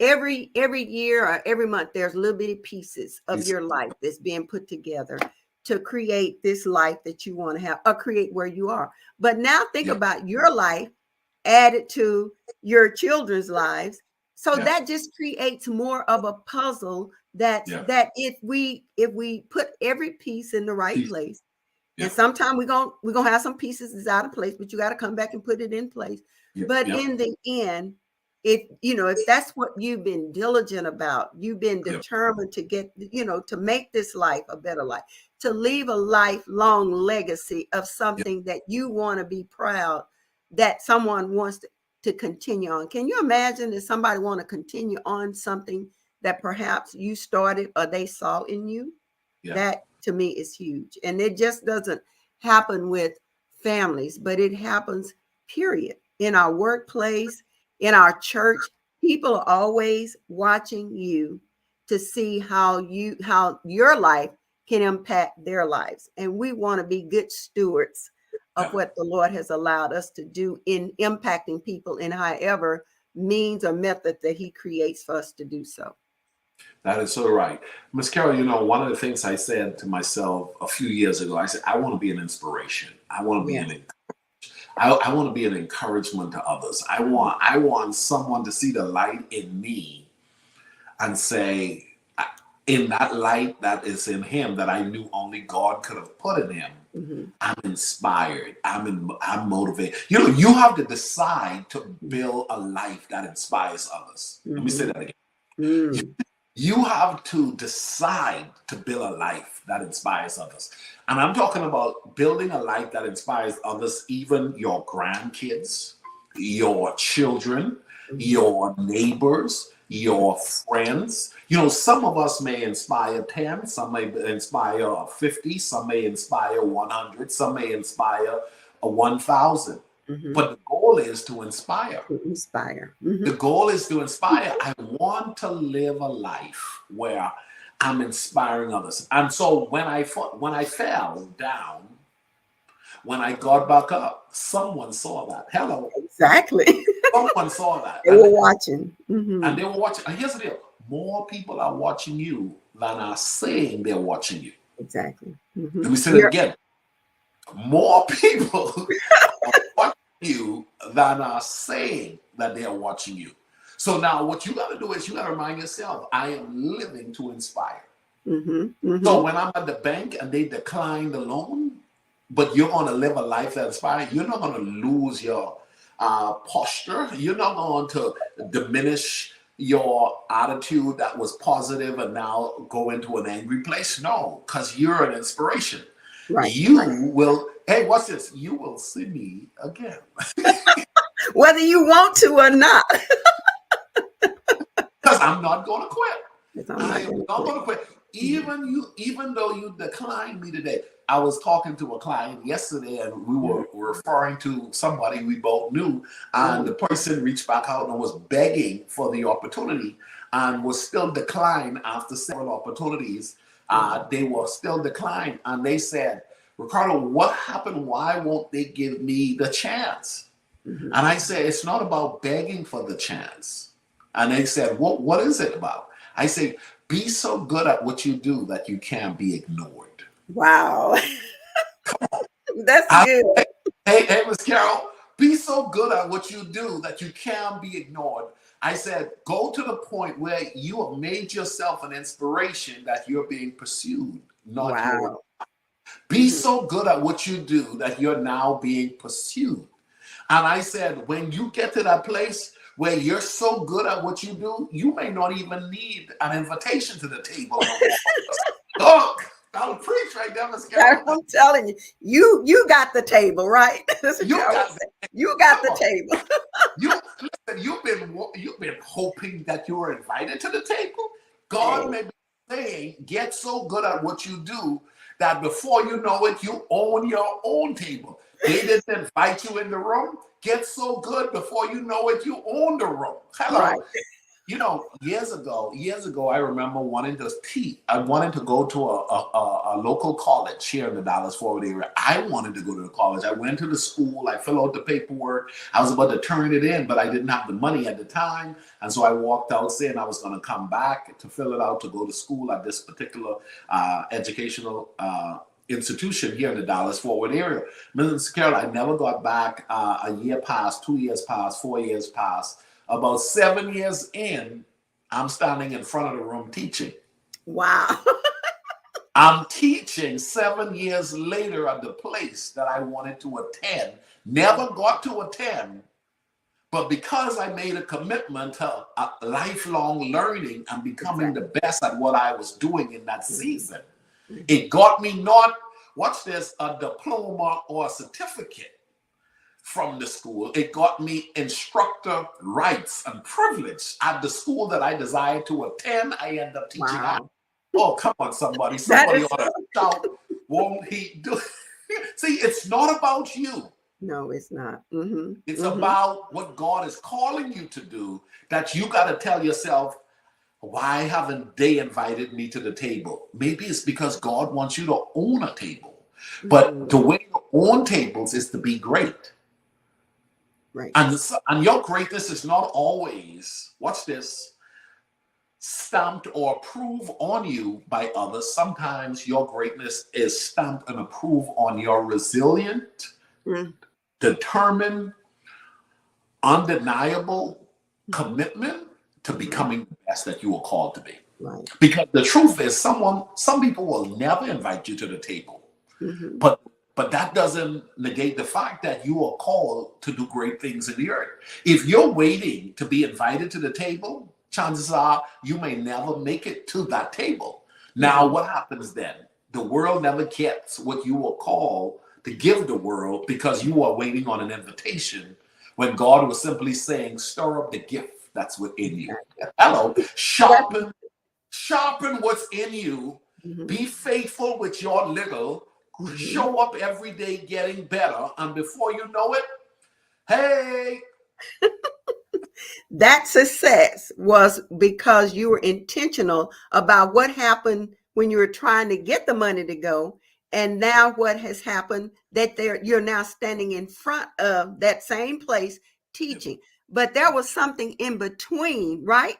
year or every month, there's little bitty pieces of your life that's being put together to create this life that you want to have or create where you are. But now think about your life added to your children's lives. So that just creates more of a puzzle that if we put every piece in the right place, and sometimes we're gonna have some pieces that's out of place, but you got to come back and put it in place. But in the end, if that's what you've been diligent about, you've been determined to get, to make this life a better life, to leave a lifelong legacy of something that you want to be proud that someone wants to continue on. Can you imagine if somebody want to continue on something that perhaps you started or they saw in you? That to me is huge. And it just doesn't happen with families, but it happens, period. In our workplace, in our church, people are always watching you to see how your life can impact their lives. And we want to be good stewards of what the Lord has allowed us to do in impacting people in however means or method that he creates for us to do so. That is so right. Miss Carol, one of the things I said to myself a few years ago, I said, I want to be an inspiration. I want to be I want to be an encouragement to others. I want someone to see the light in me and say, in that light that is in him that I knew only God could have put in him, I'm inspired. I'm motivated. You have to decide to build a life that inspires others. Let me say that again. You have to decide to build a life that inspires others. And I'm talking about building a life that inspires others, even your grandkids, your children, your neighbors, your friends. Some of us may inspire 10, some may inspire 50, some may inspire 100, some may inspire 1,000. But the goal is to inspire. The goal is to inspire. I want to live a life where I'm inspiring others. And so when I fell down, when I got back up, someone saw that. Hello. Exactly. Someone saw that. They were watching. And they were watching. And here's the deal. More people are watching you than are saying they're watching you. Exactly. Let me say it again. More people are watching you than are saying that they are watching you. So now what you got to do is you got to remind yourself, I am living to inspire. So when I'm at the bank and they decline the loan, but you're going to live a life that inspires, you're not going to lose your posture. You're not going to diminish your attitude that was positive and now go into an angry place. No, because you're an inspiration. Right. You will, hey, watch this. You will see me again. Whether you want to or not. Because I'm not going to quit. I am not going to quit. Even though you declined me today. I was talking to a client yesterday and we were referring to somebody we both knew, and the person reached back out and was begging for the opportunity and was still declined after several opportunities. They were still declined, and they said, Ricardo, what happened? Why won't they give me the chance? And I said, it's not about begging for the chance. And they said, what is it about? I say, be so good at what you do that you can't be ignored. Wow. That's good. Hey, Miss Carol, be so good at what you do that you can't be ignored. I said, go to the point where you have made yourself an inspiration that you're being pursued, not your. Be so good at what you do that you're now being pursued. And I said, when you get to that place where you're so good at what you do, you may not even need an invitation to the table. Look, I'll preach right there, Miss Carol. I'm telling you, you got the table, right? You got the table. You've been hoping that you were invited to the table. God may be saying, get so good at what you do that before you know it, you own your own table. They didn't invite you in the room. Get so good before you know it, you own the room. Hello. Right. You know, years ago, I remember wanting to teach. I wanted to go to a local college here in the Dallas-Fort Worth area. I wanted to go to the college. I went to the school. I filled out the paperwork. I was about to turn it in, but I didn't have the money at the time. And so I walked out saying I was going to come back to fill it out to go to school at this particular educational institution here in the Dallas-Fort Worth area. Mrs. Carol, I never got back. A year passed, 2 years passed, 4 years passed. About 7 years in, I'm standing in front of the room teaching. Wow. I'm teaching 7 years later at the place that I wanted to attend. Never got to attend, but because I made a commitment to lifelong learning and becoming the best at what I was doing in that season, it got me not, watch this, a diploma or a certificate from the school. It got me instructor rights and privilege at the school that I desired to attend. I end up teaching. Wow. Oh, come on, somebody. Somebody ought to shout, won't he do it? See, it's not about you. No, it's not. It's about what God is calling you to do, that you got to tell yourself, why haven't they invited me to the table? Maybe it's because God wants you to own a table. But the way to own tables is to be great. Right. And your greatness is not always, watch this, stamped or approved on you by others. Sometimes your greatness is stamped and approved on your resilient, determined, undeniable commitment to becoming the best that you are called to be. Right. Because the truth is, some people will never invite you to the table. But that doesn't negate the fact that you are called to do great things in the earth. If you're waiting to be invited to the table, chances are you may never make it to that table. Now, what happens then? The world never gets what you are called to give the world because you are waiting on an invitation when God was simply saying, stir up the gift that's within you. Hello, sharpen what's in you. Be faithful with your little. Show up every day getting better, and before you know it, hey. That success was because you were intentional about what happened when you were trying to get the money to go. And now what has happened that you're now standing in front of that same place teaching. But there was something in between, right?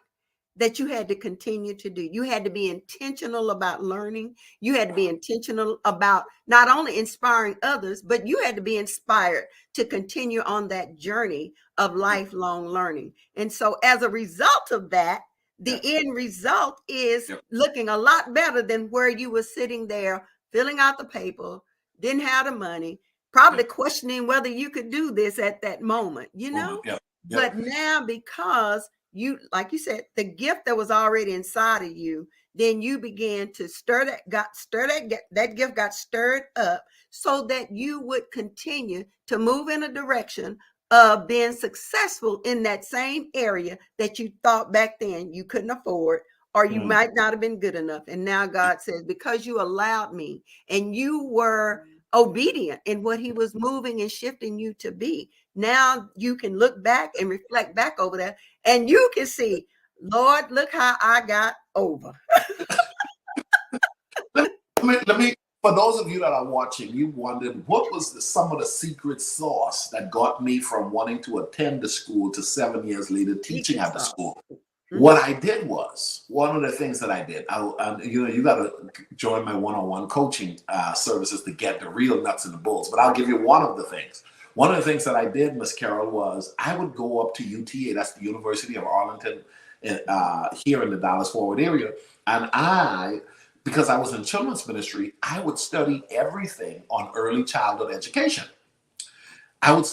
That you had to continue to do. You had to be intentional about learning. You had to be intentional about not only inspiring others, but you had to be inspired to continue on that journey of lifelong learning. And so as a result of that, the end result is looking a lot better than where you were sitting there filling out the paper, didn't have the money, probably questioning whether you could do this at that moment, you know? But now because you, like you said, the gift that was already inside of you, then you began to that gift got stirred up so that you would continue to move in a direction of being successful in that same area that you thought back then you couldn't afford, or you might not have been good enough. And now God says, because you allowed me and you were obedient in what he was moving and shifting you to be, now you can look back and reflect back over that, and you can see, Lord, look how I got over. Let me, for those of you that are watching, you wondered what was some of the secret sauce that got me from wanting to attend the school to 7 years later teaching at the school. What I did was, one of the things that I did, you got to join my one-on-one coaching services to get the real nuts and the bolts, but I'll give you one of the things. One of the things that I did, Miss Carol, was I would go up to UTA, that's the University of Arlington, here in the Dallas-Fort Worth area, and because I was in children's ministry, I would study everything on early childhood education. And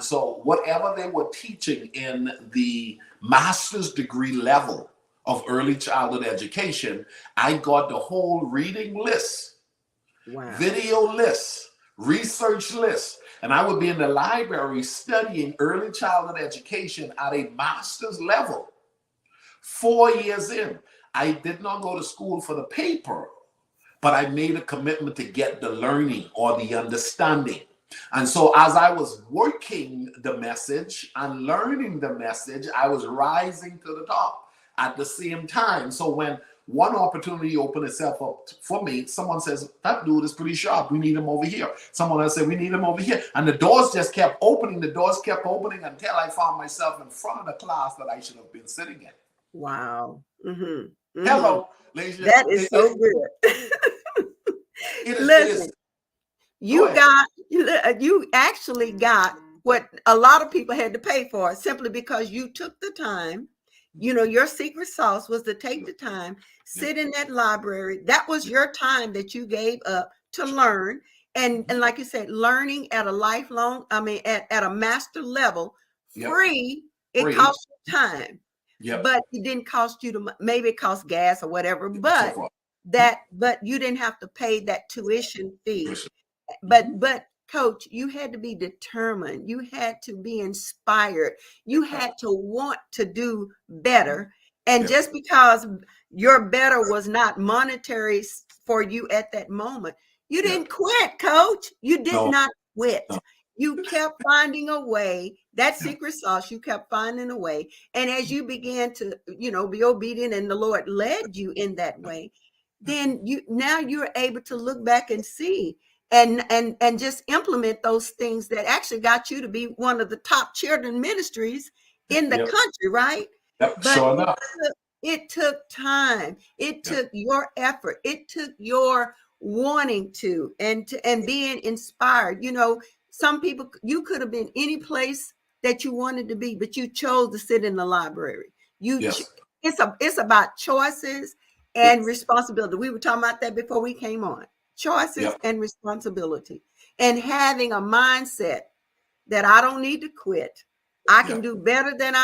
so whatever they were teaching in the master's degree level of early childhood education, I got the whole reading list, video list, research list. And I would be in the library studying early childhood education at a master's level 4 years in, I did not go to school for the paper, but I made a commitment to get the learning or the understanding. And so as I was working the message and learning the message, I was rising to the top at the same time. So when one opportunity opened itself up for me, someone says, that dude is pretty sharp. We need him over here. Someone else said, we need him over here. And the doors just kept opening. The doors kept opening until I found myself in front of the class that I should have been sitting in. Wow. Hello, ladies and That is so good. Listen, you actually got what a lot of people had to pay for, simply because you took the time. You know, your secret sauce was to take the time, sit in that library. That was your time that you gave up to learn. And like you said, learning at a lifelong, at a master level, free. It cost you time. But it didn't cost you to, maybe it cost gas or whatever, but you didn't have to pay that tuition fee. But Coach, you had to be determined. You had to be inspired. You had to want to do better. And just because your better was not monetary for you at that moment, you didn't quit, Coach. You did not quit. You kept finding a way. That secret sauce, you kept finding a way. And as you began to, be obedient and the Lord led you in that way, then you're able to look back and see and just implement those things that actually got you to be one of the top children ministries in the country, right? But sure enough. It took time. It took your effort. It took your wanting to and being inspired. Some people, you could have been any place that you wanted to be, but you chose to sit in the library. It's about choices and responsibility. We were talking about that before we came on. Choices and responsibility, and having a mindset that I don't need to quit. I can do better than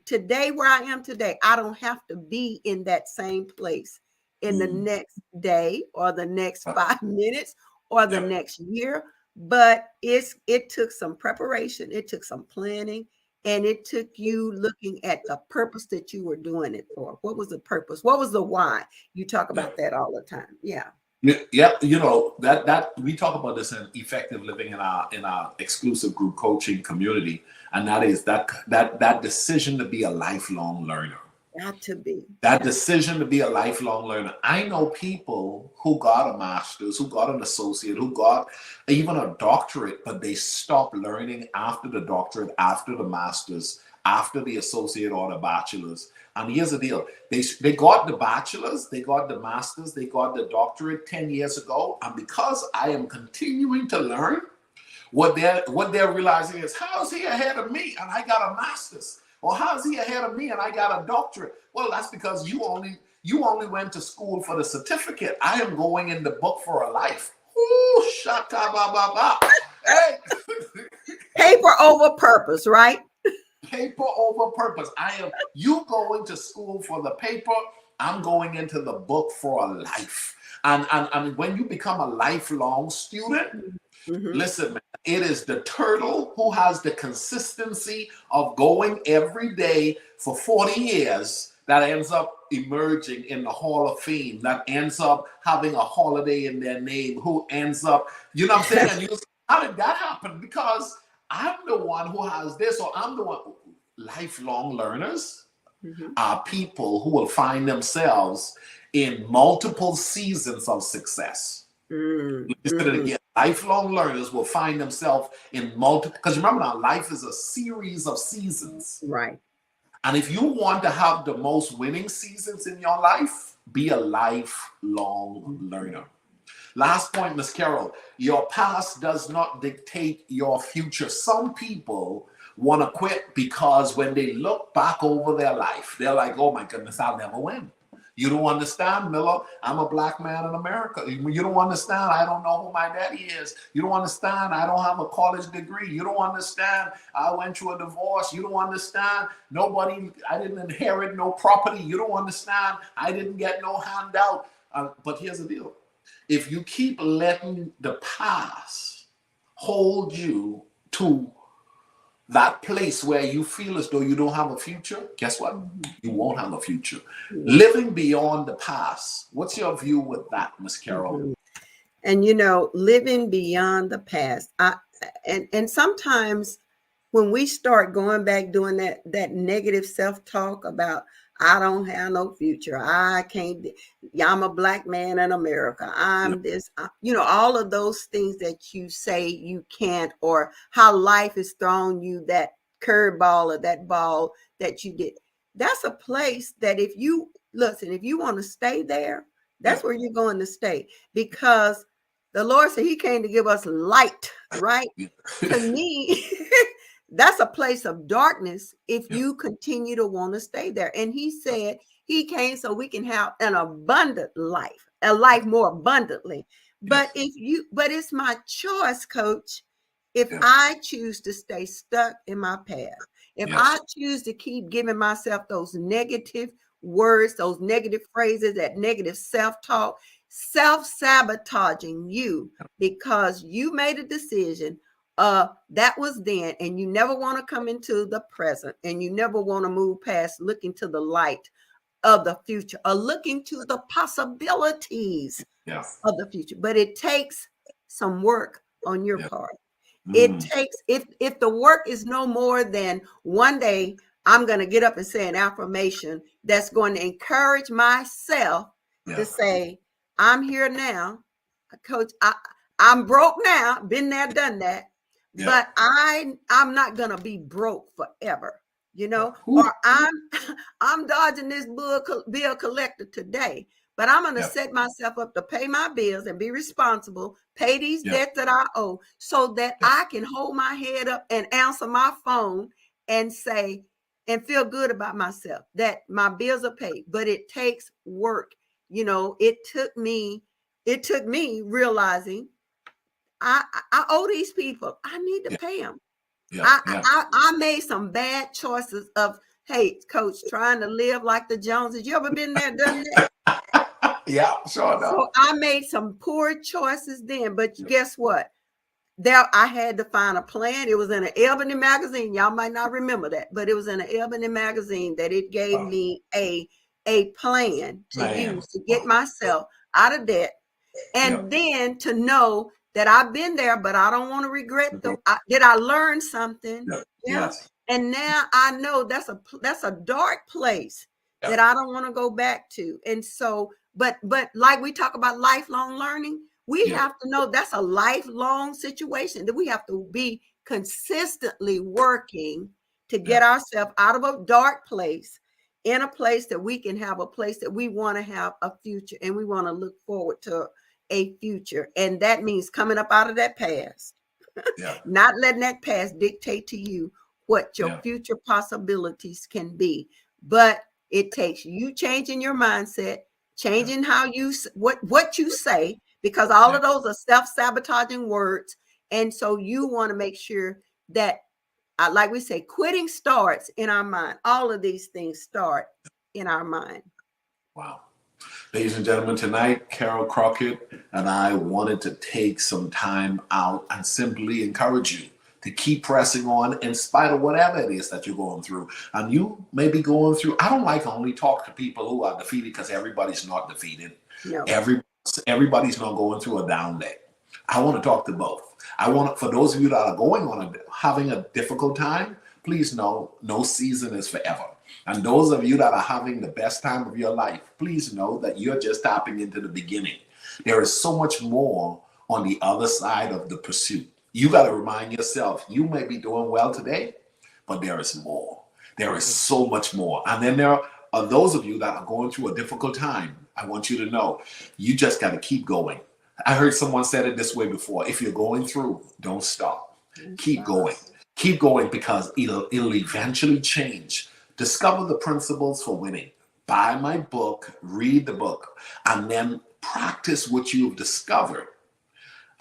today where I am today. I don't have to be in that same place in the next day or the next 5 minutes or the next year. But it took some preparation. It took some planning. And it took you looking at the purpose that you were doing it for. What was the purpose? What was the why? You talk about that all the time. Yeah. Yeah, that we talk about this in effective living in our exclusive group coaching community, and that is that decision to be a lifelong learner. Got to be. That decision to be a lifelong learner. I know people who got a master's, who got an associate, who got even a doctorate, but they stopped learning after the doctorate, after the master's, after the associate or the bachelor's. And here's the deal. They got the bachelor's, they got the master's, they got the doctorate 10 years ago. And because I am continuing to learn, what they're realizing is, how is he ahead of me and I got a master's? Or how is he ahead of me and I got a doctorate? Well, that's because you only went to school for the certificate. I am going in the book for a life. Ooh, shata-ba-ba-ba. Hey. Paper over purpose, right? Paper over purpose. You going to school for the paper, I'm going into the book for a life. And when you become a lifelong student, listen, man, it is the turtle who has the consistency of going every day for 40 years that ends up emerging in the Hall of Fame, that ends up having a holiday in their name, who ends up, you know what I'm saying? And how did that happen? Because I'm the one who has this, or I'm the one. Lifelong learners are people who will find themselves in multiple seasons of success. Listen to it again. Lifelong learners will find themselves in multiple, because remember now, life is a series of seasons. Right. And if you want to have the most winning seasons in your life, be a lifelong learner. Last point, Miss Carol, your past does not dictate your future. Some people want to quit because when they look back over their life, they're like, oh my goodness, I'll never win. You don't understand, Miller. I'm a black man in America. You don't understand. I don't know who my daddy is. You don't understand. I don't have a college degree. You don't understand. I went through a divorce. You don't understand. I didn't inherit no property. You don't understand. I didn't get no handout. But here's the deal. If you keep letting the past hold you to that place where you feel as though you don't have a future, guess what? Mhm. You won't have a future. Yeah. Living beyond the past. What's your view with that, Miss Carol? Mhm. And living beyond the past. And sometimes when we start going back doing that negative self-talk about I don't have no future, I can't, I'm a black man in America, Yeah, I'm this, all of those things that you say you can't, or how life has thrown you that curveball or that ball that you did. That's a place that if you listen, if you want to stay there, yeah, that's where you're going to stay, because the Lord said he came to give us light, right? yeah, To me, that's a place of darkness if yeah, you continue to want to stay there. And he said he came so we can have an abundant life, a life more abundantly. But yes, but it's my choice, coach. If yeah, I choose to stay stuck in my past, if I yes, choose to keep giving myself those negative words, those negative phrases, that negative self-talk, self-sabotaging you because you made a decision that was then, and you never want to come into the present, and you never want to move past looking to the light of the future or looking to the possibilities yeah, of the future. But it takes some work on your yeah. part. It Mm, takes, if the work is no more than one day I'm going to get up and say an affirmation that's going to encourage myself to yeah, say, I'm here now, coach. I'm broke now, been there, done that, yeah. but I'm not going to be broke forever, Whew, or I'm dodging this bill collector today, but I'm going to yeah, set myself up to pay my bills and be responsible, pay these yeah, debts that I owe, so that yeah, I can hold my head up and answer my phone and say, and feel good about myself that my bills are paid. But it takes work. It took me realizing I owe these people. I need to yeah, pay them. yeah, I, yeah. I I made some bad choices of, hey, coach, trying to live like the Joneses. You ever been there, done that? Yeah, sure enough. So I made some poor choices then. But guess what? There, I had to find a plan. It was in an Ebony magazine. Y'all might not remember that, but it was in an Ebony magazine that it gave Wow. me a plan to Man, use to get wow. myself out of debt, Yeah, and then to know that I've been there, but I don't want to regret did I learn something? yeah, Yeah. yes, And now I know that's a dark place yeah, that I don't want to go back to. And so, but like we talk about lifelong learning, we yeah, have to know that's a lifelong situation that we have to be consistently working to yeah, get ourselves out of a dark place, in a place that we can have a place that we want to have a future, and we want to look forward to a future. And that means coming up out of that past, yeah, not letting that past dictate to you what your yeah, future possibilities can be. But it takes you changing your mindset, yeah, changing how what you say, because all yeah. of those are self-sabotaging words. And so you want to make sure that, like we say, quitting starts in our mind. All of these things start in our mind. Wow. Ladies and gentlemen, tonight, Carol Crockett and I wanted to take some time out and simply encourage you to keep pressing on in spite of whatever it is that you're going through. And you may be going through, I don't like to only talk to people who are defeated, because everybody's not defeated. No. Every, everybody's not going through a down day. I want to talk to both. I want, for those of you that are having a difficult time, please know no season is forever. And those of you that are having the best time of your life, please know that you're just tapping into the beginning. There is so much more on the other side of the pursuit. You got to remind yourself, you may be doing well today, but there is more. There is so much more. And then there are those of you that are going through a difficult time. I want you to know, you just got to keep going. I heard someone said it this way before: if you're going through, don't stop. Keep going. Keep going, because it'll eventually change. Discover the principles for winning. Buy my book, read the book, and then practice what you've discovered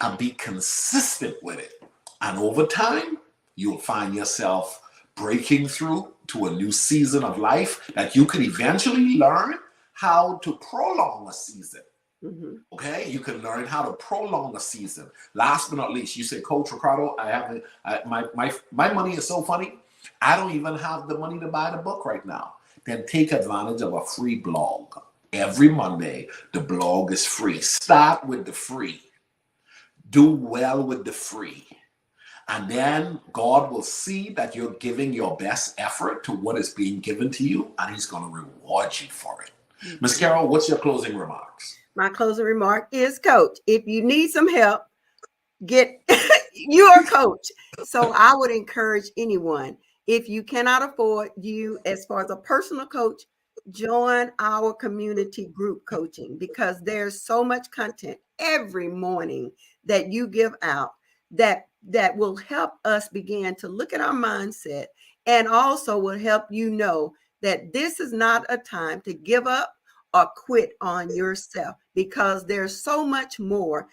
and be consistent with it. And over time, you'll find yourself breaking through to a new season of life that you could eventually learn how to prolong a season. Mhm. Okay, you can learn how to prolong a season. Last but not least, you say, Coach Ricardo, my money is so funny. I don't even have the money to buy the book right now. Then take advantage of a free blog. Every Monday, the blog is free. Start with the free. Do well with the free. And then God will see that you're giving your best effort to what is being given to you, and He's going to reward you for it. Ms. Mhm. Carol, what's your closing remarks? My closing remark is, Coach, if you need some help, get you're a coach. So I would encourage anyone, if you cannot afford you as far as a personal coach, join our community group coaching, because there's so much content every morning that you give out that will help us begin to look at our mindset, and also will help you know that this is not a time to give up or quit on yourself, because there's so much more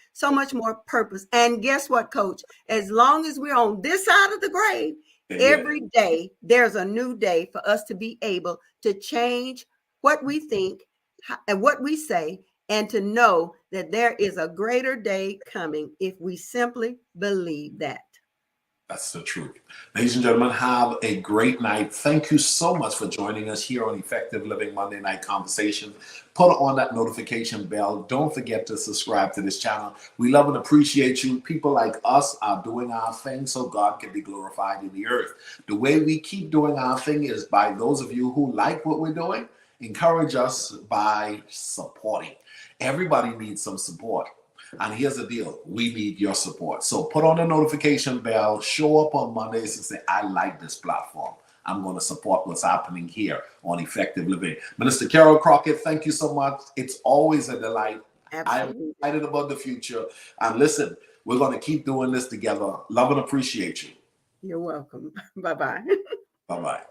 purpose. And guess what, Coach? As long as we're on this side of the grave, Yeah. every day there's a new day for us to be able to change what we think and what we say, and to know that there is a greater day coming if we simply believe that. That's the truth. Ladies and gentlemen, have a great night. Thank you so much for joining us here on Effective Living Monday Night Conversation. Put on that notification bell. Don't forget to subscribe to this channel. We love and appreciate you. People like us are doing our thing so God can be glorified in the earth. The way we keep doing our thing is by those of you who like what we're doing, encourage us by supporting. Everybody needs some support. And here's the deal, we need your support. So put on the notification bell, show up on Mondays and say, I like this platform. I'm going to support what's happening here on Effective Living. Minister Carol Crockett, thank you so much. It's always a delight. I am Absolutely. excited about the future. And listen, we're going to keep doing this together. Love and appreciate you. You're welcome. Bye-bye. Bye-bye.